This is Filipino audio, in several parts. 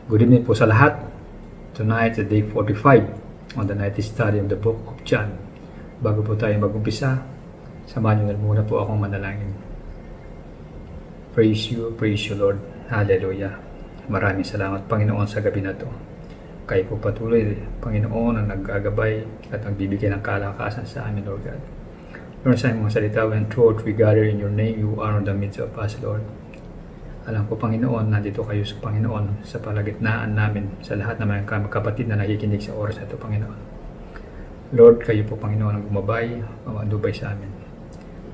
Good evening po sa lahat. Tonight is day 45 on the nightly study of the book of John. Bago po tayo mag-umpisa, samahan nyo na muna po akong manalangin. Praise you Lord. Hallelujah. Maraming salamat Panginoon sa gabi na to. Kayo po patuloy, Panginoon, ang naggagabay at nagbibigay ng kalakasan sa amin, Lord God. Lord, sa mga salita and truth, we gather in your name, you are in the midst of us, Lord. Alam ko, Panginoon, nandito kayo sa Panginoon sa palagitnaan namin, sa lahat ng mga kapatid na nakikinig sa oras na ito, Panginoon. Lord, kayo po, Panginoon, ang gumabay, mamadubay sa amin.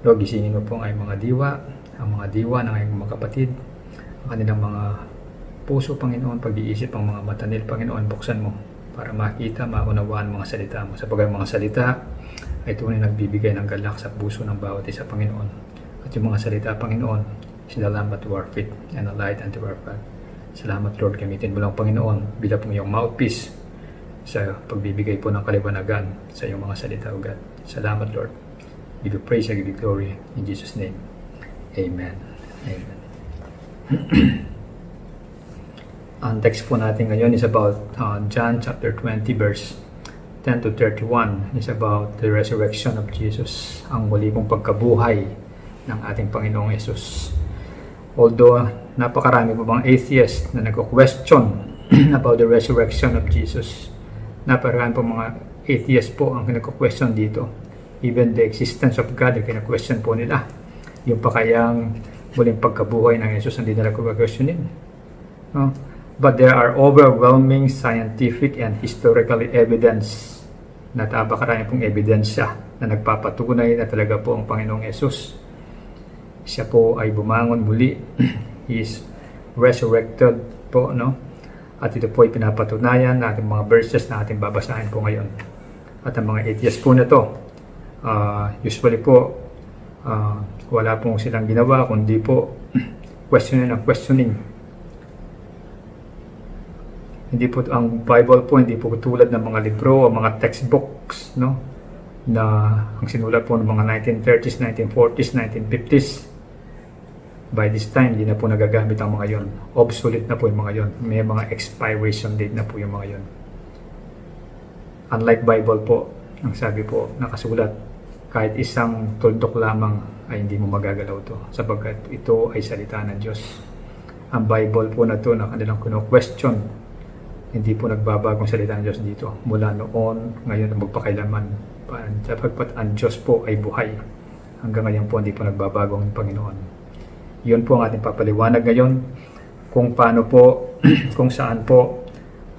Lord, gisingin mo po ang mga diwa ng ayong mga kapatid, ang kanilang mga puso, Panginoon, pag-iisip ang mga matanil, Panginoon, buksan mo para makita, maunawaan mga salita mo. Sapagkat mga salita ay tunay nagbibigay ng galak sa puso ng bawat isa, Panginoon. At yung mga salita, Panginoon, sila lamp to our feet and a light unto our path. Salamat, Lord, gamitin mo lang, Panginoon, bilang po yung mouthpiece sa pagbibigay po ng kaliwanagan sa iyong mga salita, O God. Salamat, Lord. Give you praise and give you glory in Jesus' name. Amen. Amen. Ang text po natin ngayon is about John chapter 20 verse 10 to 31. It's about the resurrection of Jesus, ang muli pong pagkabuhay ng ating Panginoong Yesus. Although napakarami po bang atheists na nagko-question about the resurrection of Jesus, napakarami po mga atheists po ang nagko-question dito. Even the existence of God, yung kina-question po nila. Yung pa kayang muling pagkabuhay ng Jesus, hindi nila ko-questionin. No? But there are overwhelming scientific and historical evidence, napakarami pong ebidensya na nagpapatunay na talaga po ang Panginoong Jesus, siya po ay bumangon muli. He is resurrected po, no? At ito po ay pinapatunayan natin mga verses na ating babasahin po ngayon. At ang mga atheists po na to, usually po, wala pong silang ginawa, kundi po questioning. Hindi po, ang Bible po, hindi po tulad ng mga libro o mga textbooks, no? Na ang sinulat po ng mga 1930s, 1940s, 1950s. By this time, hindi na po nagagamit ang mga yon. Obsolete na po yung mga yon. May mga expiration date na po yung mga yon. Unlike Bible po, ang sabi po, nakasulat, kahit isang tuldok lamang ay hindi mo magagalaw to, sapagkat ito ay salita ng Diyos. Ang Bible po na to na kanilang question, hindi po nagbabagong salita ng Diyos dito. Mula noon, ngayon, magpakailanman. Sapagkat ang Diyos po ay buhay. Hanggang ngayon po, hindi po nagbabago ang Panginoon. Yun po ang ating papaliwanag ngayon kung paano po, kung saan po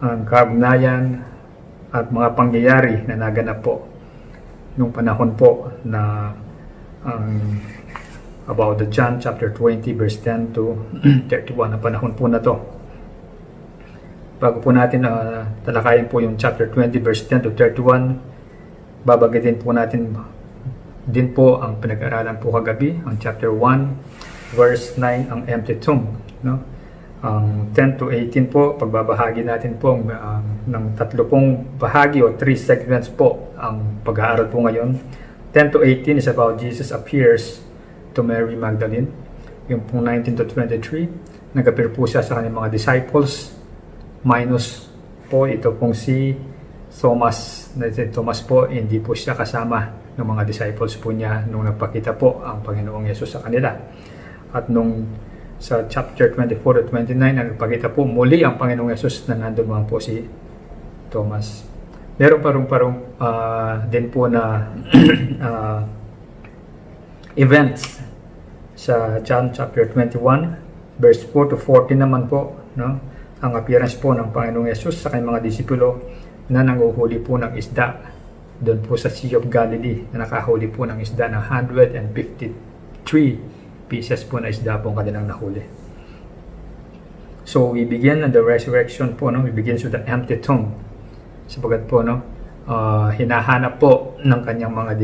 ang kaugnayan at mga pangyayari na naganap po nung panahon po na about the John chapter 20 verse 10 to 31 ang panahon po na to. Bago po natin talakayin po yung chapter 20 verse 10 to 31, babagitin po natin din po ang pinag-aralan po kagabi, ang chapter 1 verse 9, ang empty tomb, no? Ang 10 to 18 po, pagbabahagi natin po ng tatlo pong bahagi o 3 segments po ang pag-aaral po ngayon. 10 to 18 is about Jesus appears to Mary Magdalene. Yung pong 19 to 23, nag-appear po siya sa kanyang mga disciples, minus po ito pong si Thomas. Thomas po, hindi po siya kasama ng mga disciples po niya nung nagpakita po ang Panginoong Yesus sa kanila. At nung sa chapter 24 to 29, nagpakita po muli ang Panginoong Yesus na nandun man po si Thomas. Meron parang din po na events sa John chapter 21, verse 4 to 14 naman po, no? Ang appearance po ng Panginoong Yesus sa kanyang mga disipulo na nanguhuli po ng isda doon po sa Sea of Galilee, na nakahuli po ng isda ng 153 pieces po na isda po ang kanilang nahuli. So we begin on the resurrection po, no? We begin with the empty tomb. Sapagat po, no, hinahanap po ng kanyang mga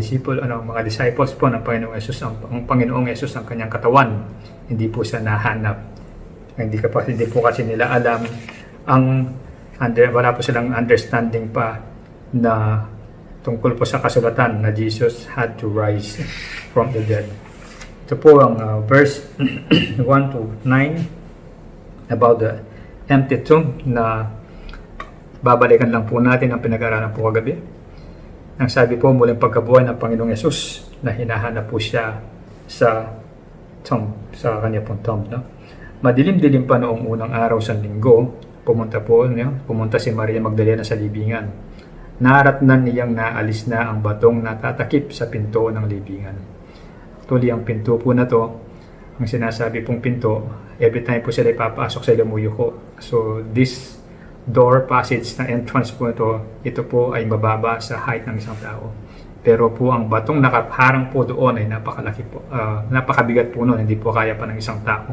mga disciples po ng Panginoong Yesus, ang Panginoong Yesus ang kanyang katawan. Hindi po siya nahanap. Hindi po kasi nila alam wala po silang understanding pa na tungkol po sa kasulatan na Jesus had to rise from the dead. Ito po ang verse 1 to 9 about the empty tomb na babalikan lang po natin ang pinag-aralan po kagabi. Ang sabi po muling pagkabuhay ng Panginoong Yesus na hinahanap po siya sa tomb, sa kanya pong tomb. No? Madilim-dilim pa noong unang araw sa linggo, pumunta si Maria Magdalena sa libingan. Naratnan niyang naalis na ang batong natatakip sa pinto ng libingan. Actually, ang pinto po na to, ang sinasabi pong pinto, every time po sila ipapasok sa lumuyuko. So, this door passage na entrance po ito po ay mababa sa height ng isang tao. Pero po ang batong nakaharang po doon ay napakalaki po, napakabigat po noon, hindi po kaya pa ng isang tao.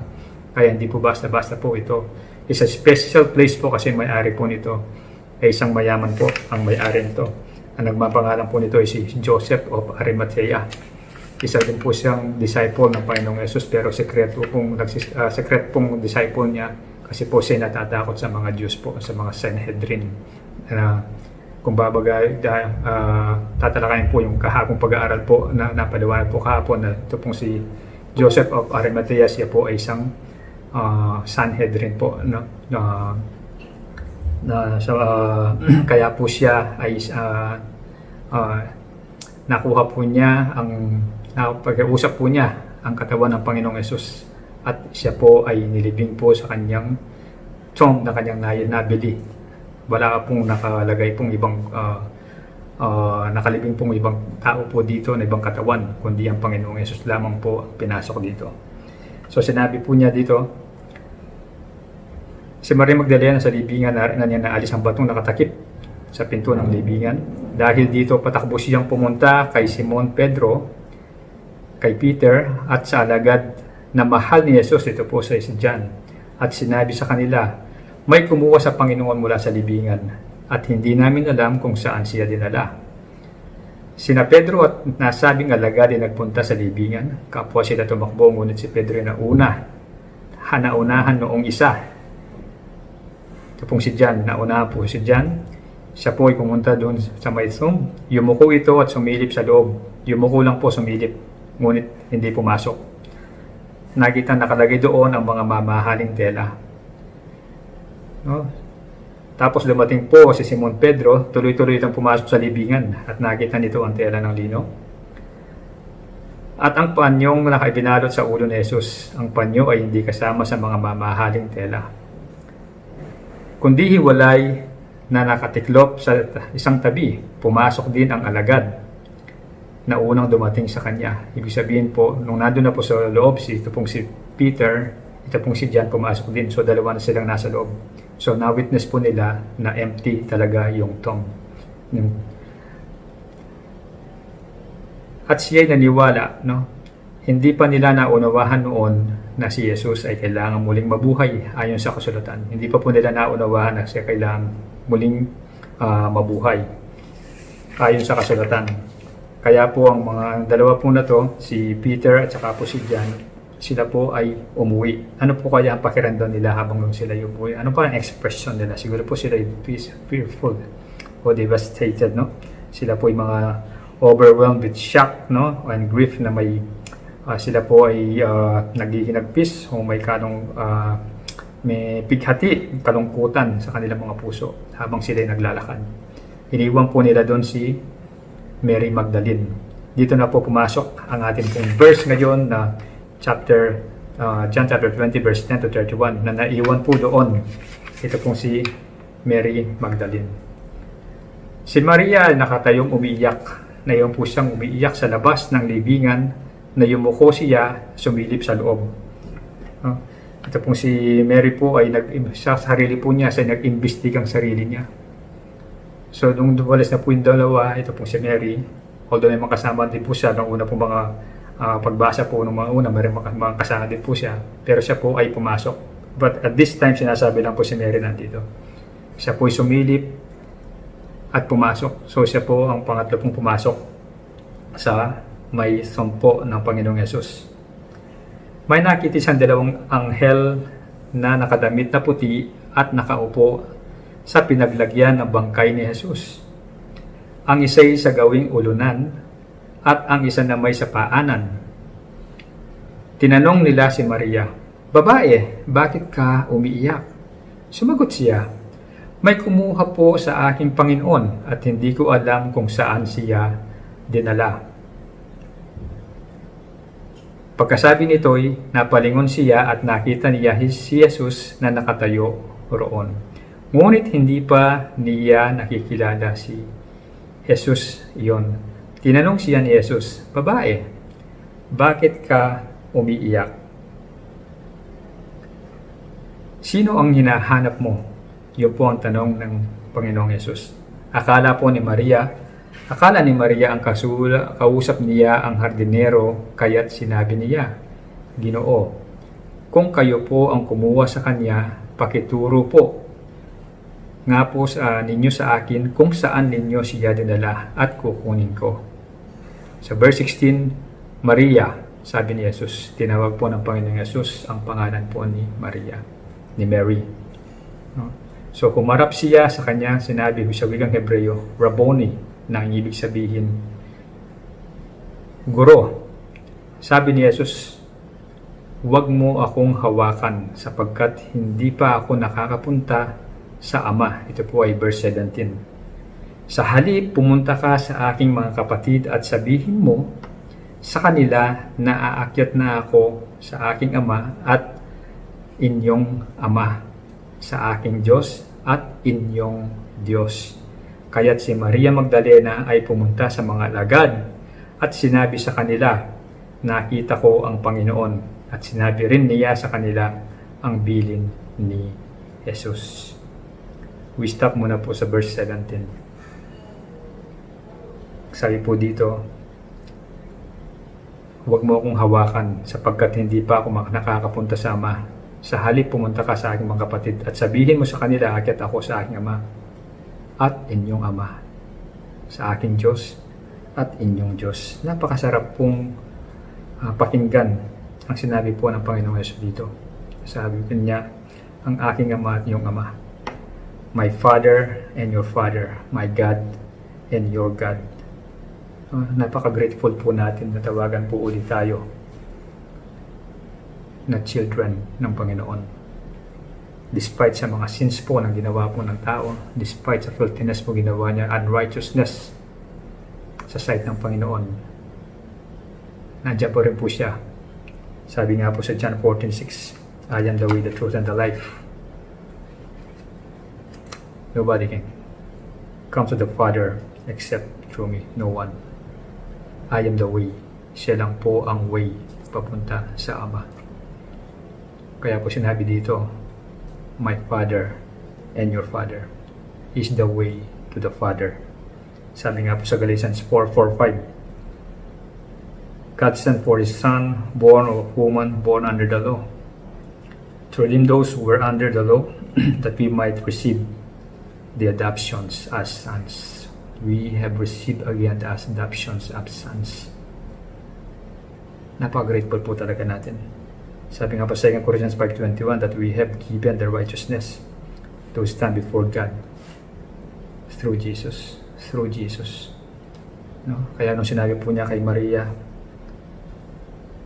Kaya hindi po basta-basta po ito. It's a special place po kasi may-ari po nito ay isang mayaman po ang may-ari nito. Ang nagmapangalan po nito ay si Joseph of Arimathea. Isa din po siyang disciple ng Panginoong Yesus, pero secret pong disciple niya kasi po siya natatakot sa mga Diyos po, sa mga Sanhedrin. Kung babagay, tatalakayin po yung kahapong pag-aaral po na napaliwanag po kahapon na ito pong si Joseph of Arimathea, siya po ay isang Sanhedrin po, no? Kaya po siya ay nakuha po niya pag-uusap po niya ang katawan ng Panginoong Yesus at siya po ay nilibing po sa kanyang tomb na kanyang nabili. Wala pong nakalagay pong ibang nakalibing pong ibang tao po dito na ibang katawan, kundi ang Panginoong Yesus lamang po pinasok dito. So sinabi po niya dito, si Maria Magdalena sa libingan na niya naalis ang batong nakatakip sa pinto ng libingan. Dahil dito patakbo siyang pumunta kay Simon Pedro, kay Peter at sa alagad na mahal ni Jesus, ito po sa John, at sinabi sa kanila, may kumuha sa Panginoon mula sa libingan at hindi namin alam kung saan siya dinala. Sina Pedro at nasabing alagad ay nagpunta sa libingan. Kapwa sila tumakbo, ngunit si Pedro na naunahan noong isa. Ito pong si John, naunahan po si John. Siya po ay pumunta doon sa may tomb. Yumuko ito at sumilip sa loob. Yumuko lang po, sumilip, ngunit hindi pumasok. Nakita nakalagay doon ang mga mamahaling tela. No? Tapos dumating po si Simon Pedro, tuloy-tuloy itong pumasok sa libingan at nakita nito ang tela ng lino. At ang panyong nakaibinalot sa ulo ni Jesus, ang panyo ay hindi kasama sa mga mamahaling tela, kundi hiwalay na nakatiklop sa isang tabi. Pumasok din ang alagad na unang dumating sa kanya. Ibig sabihin po, nung nandun na po sa loob, ito pong si Peter, ito pong si John, pumasok din. So dalawa na silang nasa loob. So na-witness po nila na empty talaga yung tomb. At siya'y naniwala, no? Hindi pa nila naunawahan noon na si Jesus ay kailangan muling mabuhay ayon sa kasulatan. Hindi pa po nila naunawahan na siya kailangan muling mabuhay ayon sa kasulatan. Kaya po ang mga dalawa po na to, si Peter at saka po si John, sila po ay umuwi. Ano po kaya ang pakiramdam nila habang sila umuwi? Ano pa ang expression nila? Siguro po sila ay fearful o devastated, no? Sila po ay mga overwhelmed with shock, no? And grief na may sila po ay naghihinagpis o may may bighati, kalungkutan sa kanilang mga puso habang sila ay naglalakad. Iniwan po nila doon si Mary Magdalene. Dito na po pumasok ang ating pong verse ngayon na John chapter 20 verse 10 to 31 na naiwan po doon. Ito pong si Mary Magdalene. Si Maria nakatayong umiiyak. Nayon po siyang umiiyak sa labas ng libingan na yumuko siya, sumilip sa loob. Ito pong si Mary po ay sa sarili po niya sa nag-imbestigang sarili niya. So, nung dumalas na po yung dalawa, ito pong si Mary, although may mga kasama din po siya, nung una po mga pagbasa po ng mga una, may mga kasama din po siya, pero siya po ay pumasok. But at this time, sinasabi lang po si Mary nandito. Siya po ay sumilip at pumasok. So, siya po ang pangatlo pong pumasok sa may sumpo ng Panginoong Yesus. May nakita siyang dalawang anghel na nakadamit na puti at nakaupo sa pinaglagyan ng bangkay ni Jesus. Ang isa'y sa gawing ulunan at ang isa na may sa paanan. Tinanong nila si Maria, "Babae, bakit ka umiiyak?" Sumagot siya, may kumuha po sa aking Panginoon at hindi ko alam kung saan siya dinala. Pagkasabi nito'y napalingon siya at nakita niya si Jesus na nakatayo roon. Ngunit hindi pa niya nakikilala si Jesus iyon. Tinanong siya ni Jesus, "Babae, bakit ka umiiyak? Sino ang hinahanap mo?" Yun po ang tanong ng Panginoong Jesus. Akala ni Maria ang kausap niya ang hardinero, kaya't sinabi niya, "Ginoo, kung kayo po ang kumuha sa kanya, pakituro po nga po ninyo sa akin kung saan ninyo siya dinala at kukunin ko." Sa verse 16, Maria, sabi ni Jesus. Tinawag po ng Panginoong Jesus ang pangalan po ni Maria, ni Mary. No? So humarap siya sa kanya, sinabi sa wikang Hebreo, Rabboni, na ang ibig sabihin, Guro. Sabi ni Jesus, "Huwag mo akong hawakan sapagkat hindi pa ako nakakapunta sa Ama." Ito po ay verse 17. "Sa halip, pumunta ka sa aking mga kapatid at sabihin mo sa kanila na aakyat na ako sa aking Ama at inyong Ama, sa aking Diyos at inyong Diyos." Kaya't si Maria Magdalena ay pumunta sa mga alagad at sinabi sa kanila, "Nakita ko ang Panginoon." At sinabi rin niya sa kanila ang bilin ni Jesus. We stop muna po sa verse 17. Sabi po dito, "Huwag mo akong hawakan sapagkat hindi pa ako nakakapunta sa Ama. Sa halip, pumunta ka sa aking mga kapatid at sabihin mo sa kanila, aakyat ako sa aking Ama at inyong Ama, sa aking Diyos at inyong Diyos." Napakasarap pong pakinggan ang sinabi po ng Panginoong Yesus dito. Sabi niya, ang aking Ama at inyong Ama. My Father and your Father, my God and your God. Napaka-grateful po natin na tawagan po ulit tayo na children ng Panginoon. Despite sa mga sins po na ginawa po ng tao, despite sa filthiness po ginawa niya, unrighteousness sa sight ng Panginoon, nandiyan po rin po siya. Sabi nga po sa John 14:6, "I am the way, the truth, and the life. Nobody can come to the Father except through me." No one. I am the way. Siya lang po ang way papunta sa Ama. Kaya po sinabi dito, my Father and your Father is the way to the Father. Sabi nga po sa Galatians 4:4-5, God sent for His Son, born of woman, born under the law, to redeem those who were under the law, that we might receive the adoptions as sons. We have received again the adoptions of sons. Napaka-grateful po talaga natin. Sabi nga po sa 2 Corinthians 5:21 that we have given the righteousness to stand before God through Jesus. Through Jesus. No? Kaya nung sinabi po niya kay Maria,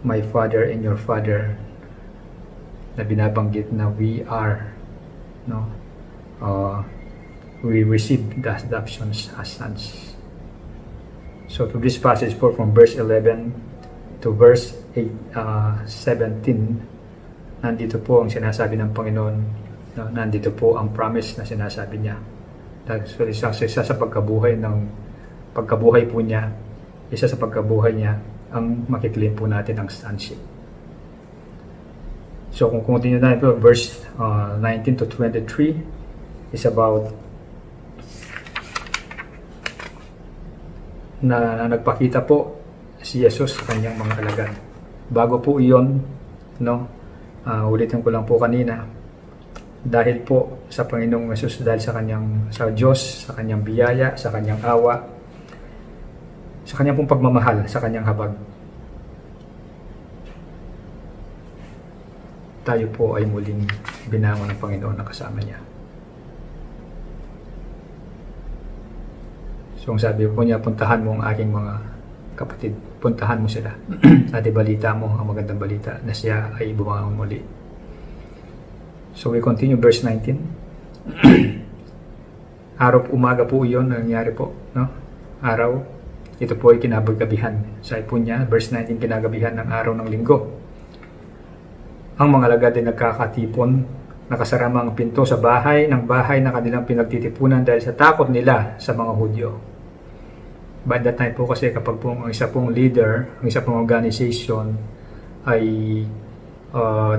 my Father and your Father, na binabanggit na we are, no, we receive the adoptions as sons. So to this passage po from verse 11 to verse 17, nandito po ang sinasabi ng Panginoon, no? Nandito po ang promise na sinasabi niya. So, isa sa pagkabuhay po niya, isa sa pagkabuhay niya, ang makiklaim po natin ang sonship. So kung continue na ito, verse 19 to 23 is about na nagpakita po si Jesus sa kanyang mga alagad. Bago po iyon, no, ulitin ko lang po kanina, dahil po sa Panginoong Jesus, dahil sa Diyos, sa kanyang biyaya, sa kanyang awa, sa kanyang pong pagmamahal, sa kanyang habag, tayo po ay muling binangon ng Panginoon na kasama niya. So, ang sabi po niya, puntahan mo ang aking mga kapatid, puntahan mo sila at ibalita mo ang magandang balita na siya ay bumangon muli. So we continue verse 19. Araw umaga po yun nangyari po, no? Araw, ito po ay kinagabihan. Sabi po niya, verse 19, kinagabihan ng araw ng linggo. Ang mga alagad ay nagkakatipon, nakasarama ang pinto sa bahay ng bahay na kanilang pinagtitipunan dahil sa takot nila sa mga Hudyo. By that time po kasi kapag po ang isa pong leader, ang isa pong organization ay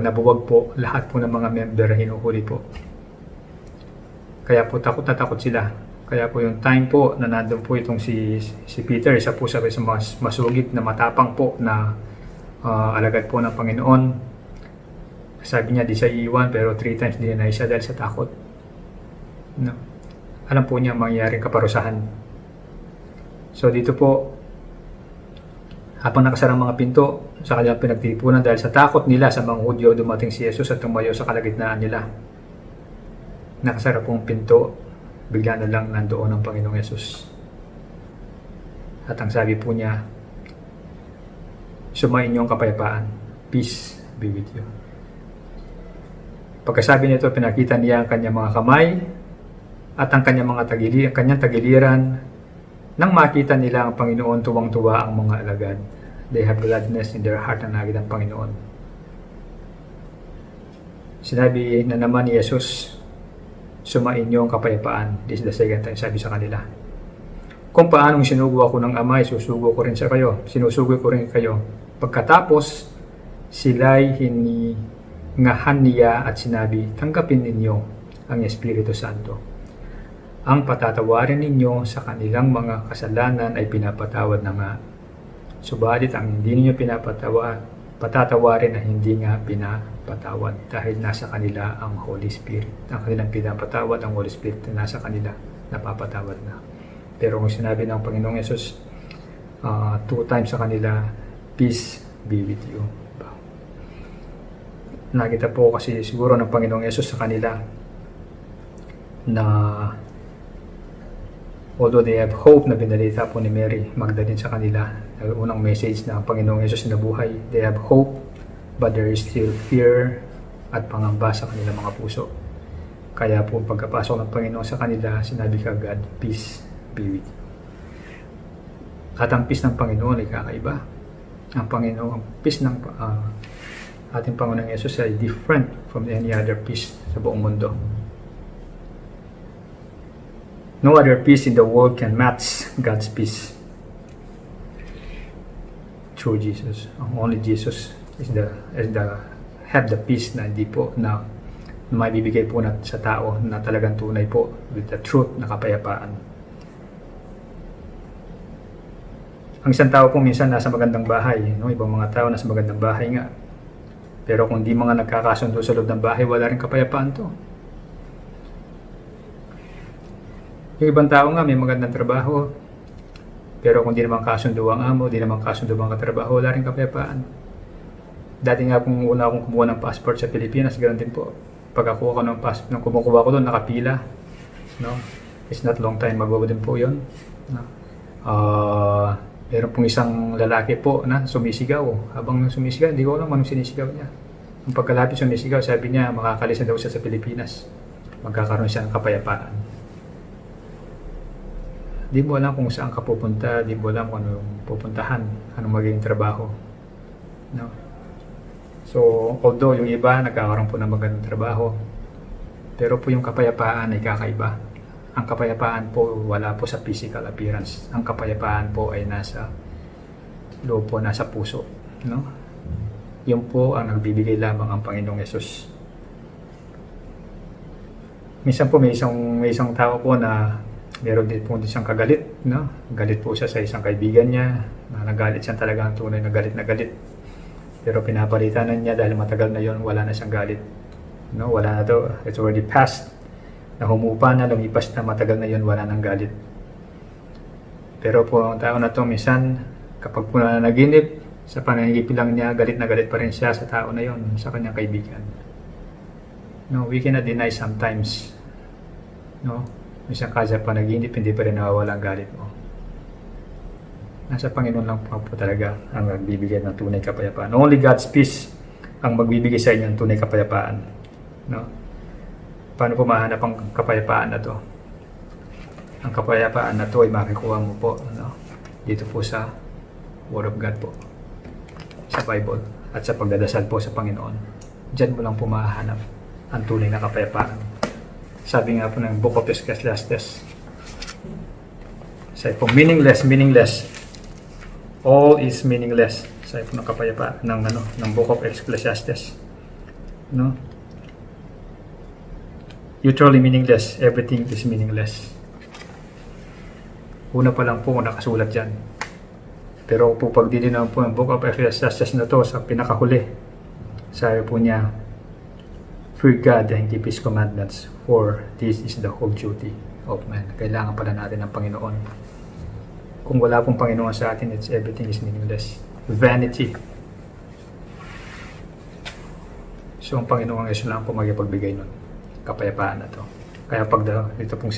nabuwag po, lahat po ng mga member hinuhuli po. Kaya po takot na takot sila. Kaya po yung time po na nandun po itong si Peter, isa po sa masugid na matapang po na alagad po ng Panginoon. Sabi niya di siya iiwan pero 3 times dinay siya dahil sa takot. No? Alam po niya mangyayaring kaparusahan. So dito po, habang nakasarang mga pinto sa kanilang pinagtipunan dahil sa takot nila sa mga Hudyo, dumating si Jesus at tumayo sa kalagitnaan nila. Nakasara pong pinto, bigla na lang nandoon ang Panginoong Yesus. At ang sabi po niya, sumain niyo ang kapayapaan. Peace be with you. Pagkasabi nito, pinakita niya ang kanyang mga kamay at ang kanyang tagiliran. Nang makita nila ang Panginoon, tuwang-tuwa ang mga alagad. They have gladness in their heart na nagit ang Panginoon. Sinabi na naman ni Jesus, sumain niyo ang kapayapaan. This is the second time sabi sa kanila. Kung paanong sinugo ako ng Ama, susugo ko rin sa kayo. Sinusugo ko rin kayo. Pagkatapos, sila'y hiningahan niya at sinabi, tanggapin ninyo ang Espiritu Santo. Ang patatawarin ninyo sa kanilang mga kasalanan ay pinapatawad na nga. Subalit ang hindi ninyo patatawarin ay hindi nga pinapatawad dahil nasa kanila ang Holy Spirit. Ang kanilang pinapatawad, ang Holy Spirit na nasa kanila, napapatawad na. Pero kung sinabi ng Panginoong Yesus 2 times sa kanila, peace be with you. Nakita po kasi siguro ng Panginoong Yesus sa kanila na although they have hope na binalita po ni Mary Magdalene sa kanila, unang message na ang Panginoong Yesus na buhay, they have hope, but there is still fear at pangamba sa kanilang mga puso. Kaya po pagkapasok ng Panginoon sa kanila, sinabi kagad, peace be with you. At ang peace ng Panginoon ay kakaiba. Ang peace ng ating Panginoong Yesus ay different from any other peace sa buong mundo. No other peace in the world can match God's peace. Through Jesus. Only Jesus is have the peace na hindi po na maibibigay po sa tao na talagang tunay po with the truth na kapayapaan. Ang isang tao po minsan nasa magandang bahay, no? Ibang mga tao nasa magandang bahay nga. Pero kung di mga nagkakasundo sa loob ng bahay, wala rin kapayapaan to. Yung ibang tao nga may magandang trabaho, pero kung di naman kasundo ang amo, di naman kasundo ang katrabaho, wala rin kapayapaan. Dati nga kung una akong kumuha ng passport sa Pilipinas, ganoon din po. Pagkakuha ko ng passport, nung kumukuha ko doon, nakapila. No? It's not long time ago din po yun. No? Meron pong isang lalaki po na sumisigaw. Habang sumisigaw, hindi ko alam anong sinisigaw niya. Ang pagkalapit sumisigaw, sabi niya makakalis na daw siya sa Pilipinas. Magkakaroon siya ng kapayapaan. Di mo alam kung saan ka pupunta, di mo alam kung anong pupuntahan, anong magiging trabaho. No? So, although yung iba nagkakaroon po ng magandang trabaho, pero po yung kapayapaan ay kakaiba. Ang kapayapaan po wala po sa physical appearance. Ang kapayapaan po ay nasa loob po, nasa puso. No? Yun po ang nagbibigay lamang ang Panginoong Yesus. Minsan po may isang tao po na meron din po siyang kagalit, no? Galit po siya sa isang kaibigan niya, na nagalit siya talaga ang tunay na galit. Pero pinapalitan na niya dahil matagal na yon, wala na siyang galit. No, wala na to. It's already past. Na humupa na, lumipas na, matagal na yon, wala nang galit. Pero po ang tao na to minsan kapag po na naginip sa pananagip lang niya, galit na galit pa rin siya sa tao na yon, sa kanyang kaibigan. No, we cannot deny sometimes. No? Minsan kasi panaginip, hindi pa rin nawawala ang galit mo. Nasa Panginoon lang po talaga ang magbibigay ng tunay kapayapaan. Only God's peace ang magbibigay sa inyo ng tunay kapayapaan. No? Paano po mahanap ang kapayapaan na to? Ang kapayapaan na to ay makikuha mo po dito po sa Word of God po, sa Bible, at sa pagdadasal po sa Panginoon. Diyan mo lang po mahahanap ang tunay na kapayapaan. Sabi nga po ng Book of Ecclesiastes, sabi po, meaningless. All is meaningless. Sabi po ng kapayapaan ng Book of Ecclesiastes. Literally meaningless. Everything is meaningless. Una pa lang po nakasulat dyan. Pero po pag naman po ng Book of Ecclesiastes na to sa pinakahuli, sabi po niya, fear God and keep His commandments, for this is the whole duty of man. Kailangan pala natin ng Panginoon. Kung wala pong Panginoon sa atin, everything is meaningless. Vanity. So ang Panginoon Yesu lang po magpagbigay nun. Kapayapaan na to. Kaya pag ito pong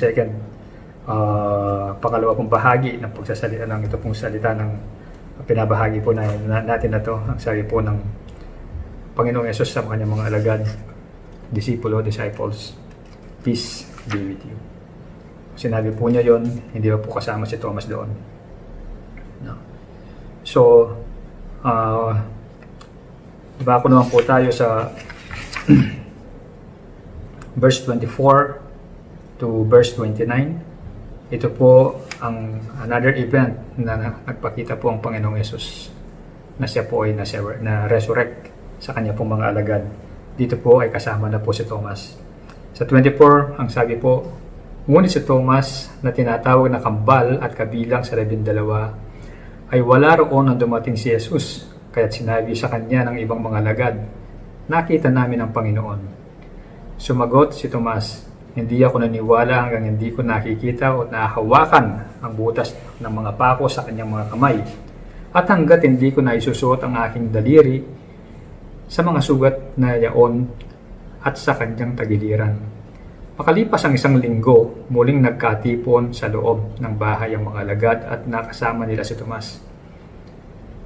pangalawa pong bahagi ng pagsasalita ng ito pong salita ng pinabahagi po natin na to, ang sabi po ng Panginoong Yesus sa kanyang mga alagad, disciples, peace be with you. Sinabi po niya yon, hindi pa po kasama si Thomas doon. So, bako naman po tayo sa verse 24 to verse 29. Ito po ang another event na nagpakita po ang Panginoong Yesus na siya po ay na-resurrect sa kanya pong mga alagad. Dito po ay kasama na po si Thomas. Sa 24, ang sabi po, ngunit si Thomas na tinatawag na kambal at kabilang sa 12 ay wala roon nang dumating si Jesus, kaya't sinabi sa kanya ng ibang mga alagad, nakita namin ang Panginoon. Sumagot si Tomas, hindi ako naniwala hanggang hindi ko nakikita o nahawakan ang butas ng mga pako sa kanyang mga kamay, at hanggat hindi ko naisusuot ang aking daliri sa mga sugat na yaon at sa kanyang tagiliran. Makalipas ang 1 linggo, muling nagkatipon sa loob ng bahay ang mga alagad at nakasama nila si Tomas.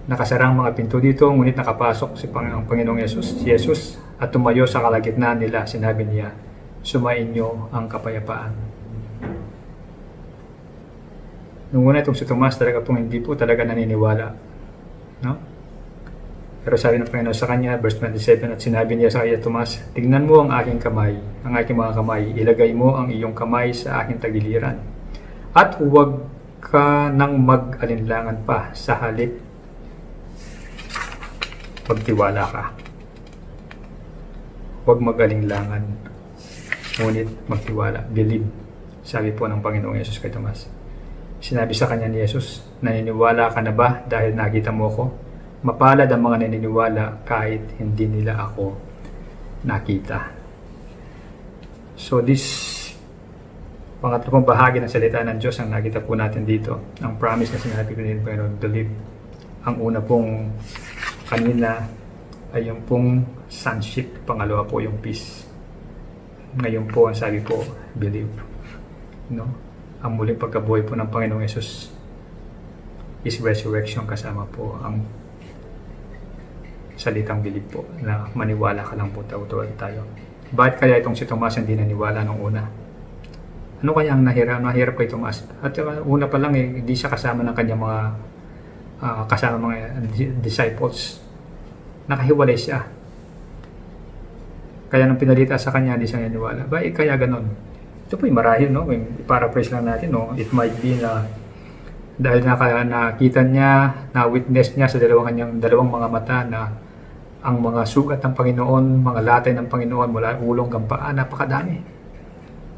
Nakasarang mga pinto dito, ngunit nakapasok si Panginoong Yesus, at tumayo sa kalagitnaan nila. Sinabi niya, sumainyo ang kapayapaan. Nung una itong si Tomas, talaga pong hindi po talaga naniniwala. No? Pero sabi ng Panginoon sa kanya, verse 27, at sinabi niya sa kanya, Tomas, tignan mo ang aking kamay, ang aking mga kamay, ilagay mo ang iyong kamay sa aking tagiliran. At huwag ka nang mag-alinlangan pa, sa halip magtiwala ka. Huwag mag-alinlangan, ngunit magtiwala, believe, sabi po ng Panginoong Yesus kay Tomas. Sinabi sa kanya ni Yesus, naniniwala ka na ba dahil nakita mo ko? Mapalad ang mga naniniwala kahit hindi nila ako nakita. So this pangatlong bahagi ng salita ng Diyos ang nakita po natin dito. Ang promise na sinabi ko din Panginoon, believe. Ang una pong kanina ay yung pong sonship, pangalawa po yung peace. Ngayon po ang sabi po, believe. No? Ang muling pagkabuhay po ng Panginoong Yesus is resurrection, kasama po ang salitang believe po, na maniwala ka lang po tayo. Bakit kaya itong si Tomas hindi naniwala nung una? Ano kaya ang nahirap kay Tomas? At una pa lang hindi siya kasama ng kanyang mga mga disciples. Nakahiwalay siya. Kaya nung pinalita sa kanya, hindi siya naniwala. Bakit kaya ganon? Ito po yung marahil, no? I-paraphrase lang natin, no? It might be na dahil nakita niya, na-witness niya sa dalawang mga mata na ang mga sugat ng Panginoon, mga latay ng Panginoon mula ulong hanggang paa, napakadami.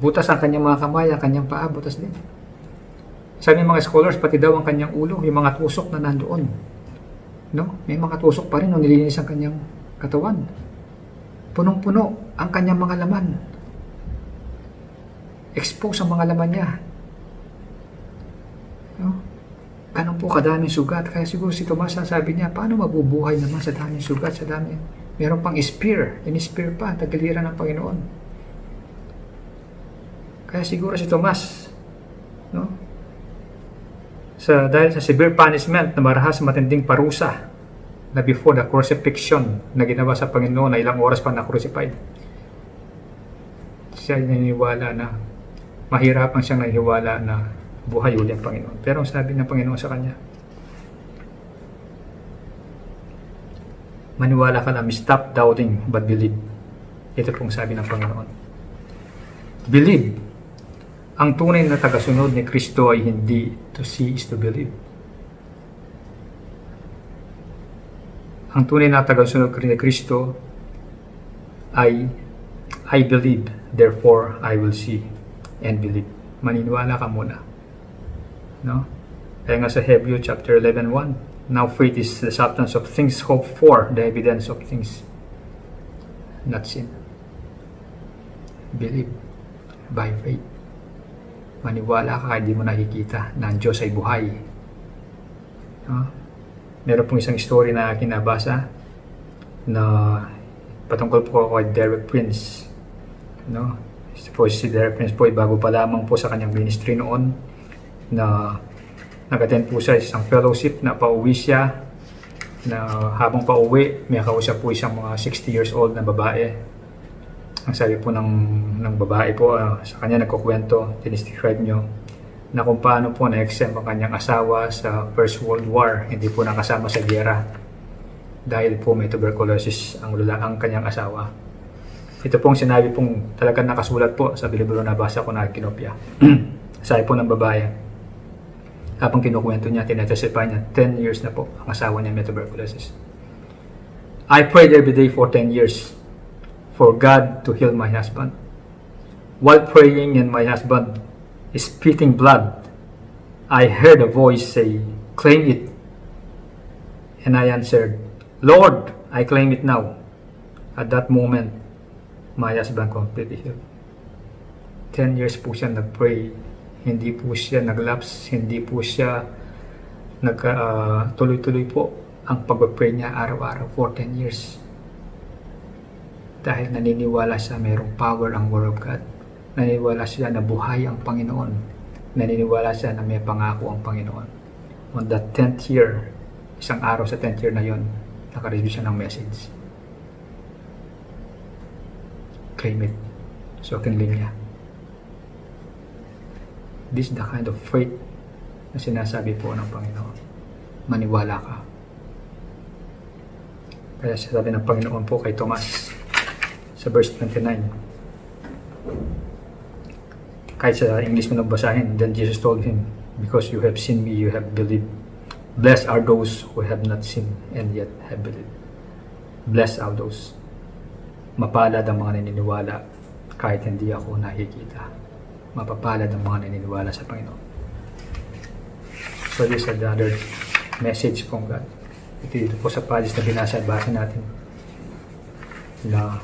Butas ang kanyang mga kamay, ang kanyang paa, butas din. Sabi ng mga scholars, pati daw ang kanyang ulo, yung mga tusok na nandoon. No? May mga tusok pa rin nung nilinis ang kanyang katawan. Punong-puno ang kanyang mga laman. Expose ang mga laman niya. No? Ganun po kadaming sugat. Kaya siguro si Tomas, sabi niya, paano mabubuhay naman sa daming sugat, sa dami? Meron pang spear, in-spear pa, tagiliran ng Panginoon. Kaya siguro si Tomas, no? Dahil sa severe punishment na marahas matinding parusa na before the crucifixion na ginawa sa Panginoon na ilang oras pa na crucified. siya naniniwala na mahirapan siyang naniniwala na buhay uli ang Panginoon. Pero ang sabi ng Panginoon sa kanya, maniwala ka lang, stop doubting but believe. Ito pong sabi ng Panginoon. Believe. Ang tunay na tagasunod ni Kristo ay hindi to see is to believe. Ang tunay na tagasunod ni Kristo ay I believe, therefore I will see and believe. Maniniwala ka muna. No? Kaya nga sa Hebrew chapter 11:1, now faith is the substance of things hoped for, the evidence of things not seen. Believe by faith. Maniwala ka kahit di mo nakikita na ang Diyos ay buhay. No? Meron pong isang story na kinabasa na patungkol po kay Derek Prince. No? Si Derek Prince po ay bago pa lamang po sa kanyang ministry noon na nag-attend po siya isang fellowship na pauwi siya na habang pauwi may kausap po isang mga 60 years old na babae. Ang sabi po ng babae po sa kanya nagkukwento, tiniscribe nyo na kung paano po na-exempt ang kanyang asawa sa First World War, hindi po nakasama sa giyera dahil po may tuberculosis ang kanyang asawa. Ito pong sinabi pong talagang nakasulat po sa libro na nabasa ko na kinopya. Sabi po ng babae, habang kinukwento niya, tinetestify niya, 10 years na po ang asawa niya may tuberculosis. I prayed every day for 10 years for God to heal my husband. While praying and my husband is spitting blood, I heard a voice say, claim it. And I answered, Lord, I claim it now. At that moment, my husband completely healed. 10 years po siya nag-pray. Hindi po siya nag-lapse. Hindi po siya tuloy-tuloy po ang pag-pray niya araw-araw for 10 years. Dahil naniniwala siya mayroong power ang Word of God. Naniniwala siya na buhay ang Panginoon. Naniniwala siya na may pangako ang Panginoon. On that 10th year, isang araw sa 10th year na yon, naka-receive siya ng message. Claim it. So, kinling niya. This is the kind of faith na sinasabi po ng Panginoon. Maniwala ka. Kaya sabi ng Panginoon po kay Tomas sa verse 29. Kahit sa English mo nagbasahin, then Jesus told him, because you have seen me, you have believed. Blessed are those who have not seen and yet have believed. Blessed are those. Mapalad ang mga naniniwala kahit hindi ako nakikita. Mapapalad ang mga naniniwala sa Panginoon. So this is another message from God. Ito po sa passage na binasa natin na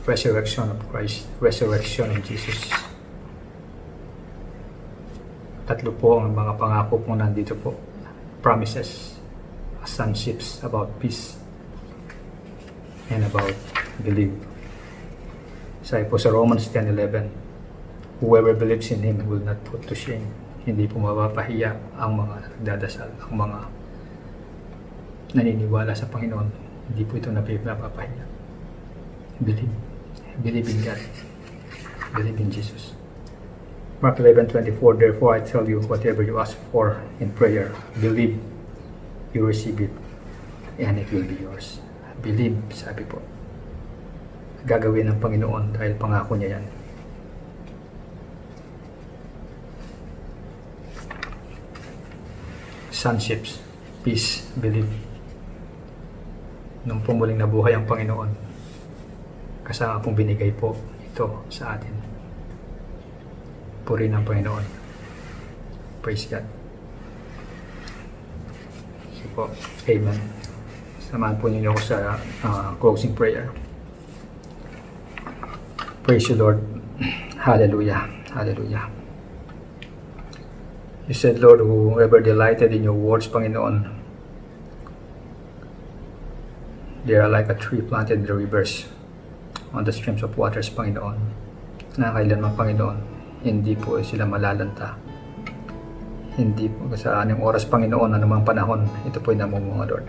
resurrection of Christ, resurrection of Jesus. Tatlo po ang mga pangako po nandito po. Promises, sonships about peace, and about belief. Sabi po sa Romans 10:11, whoever believes in Him will not put to shame. Hindi po mapapahiya ang mga nagdadasal, ang mga naniniwala sa Panginoon. Hindi po ito napapahiya. Believe. Believe in God. Believe in Jesus. Mark 11:24, therefore I tell you, whatever you ask for in prayer, believe you receive it, and it will be yours. Believe, sabi po. Gagawin ng Panginoon dahil pangako niya yan. Sonships, peace, believe. Nung pumuling nabuhay ang Panginoon, kasama pong binigay po ito sa atin. Purihin ang Panginoon. Praise God. So po, amen. Samahan po ninyo ako sa closing prayer. Praise you, Lord. Hallelujah. Hallelujah. You said, Lord, whoever delighted in your words, Panginoon, they are like a tree planted in the rivers on the streams of waters, Panginoon. Na kailanman, Panginoon, hindi po sila malalanta. Hindi po sa anong oras, Panginoon, anumang panahon, ito po ay namumunga, Lord.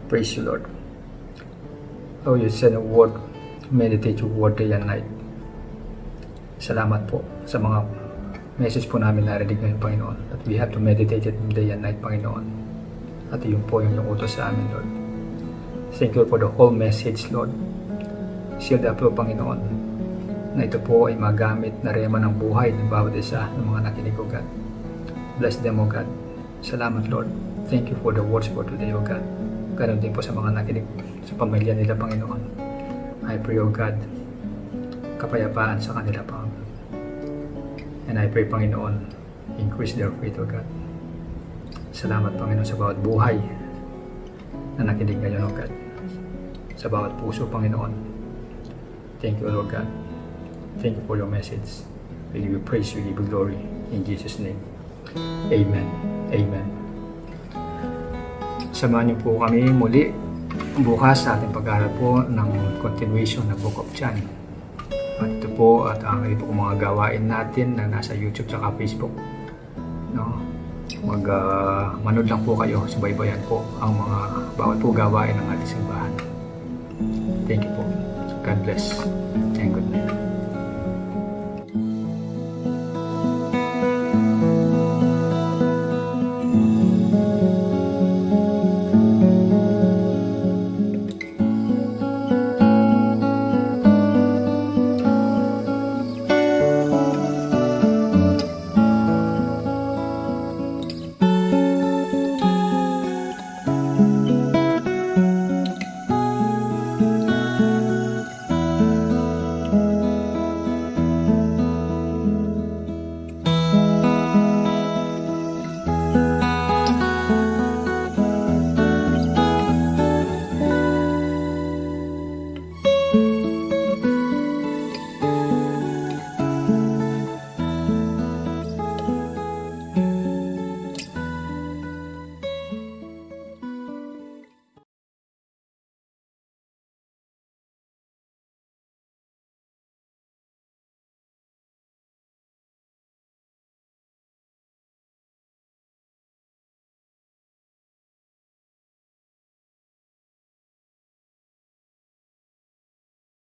Praise you, Lord. Oh, you said a word, meditate your word day and night. Salamat po sa mga message po namin narinig ngayon, Panginoon. That we have to meditate it day and night, Panginoon. At yun po yung utos sa amin, Lord. Thank you for the whole message, Lord. Shield up po, Panginoon, na ito po ay magamit na rema ng buhay ng bawat isa ng mga nakinig, O God. Bless them, O God. Salamat, Lord. Thank you for the words for today, O God. Ganon din po sa mga nakinig sa pamilya nila, Panginoon. I pray, O God, kapayapaan sa kanila, Panginoon. And I pray, Panginoon, increase their faith, O God. Salamat, Panginoon, sa bawat buhay na nakinig ngayon, O God. Sa bawat puso, Panginoon. Thank you, Lord God. Thank you for your message. We give you praise, we give you glory. In Jesus' name. Amen. Amen. Samahan niyo po kami muli bukas sa ating pag-aaral po ng continuation ng Book of John. At ito po at ang ito po mga gawain natin na nasa YouTube at Facebook. No? Manood lang po kayo, subaybayan po ang mga bawat po gawain ng ating simbahan. Thank you po. God bless and good night.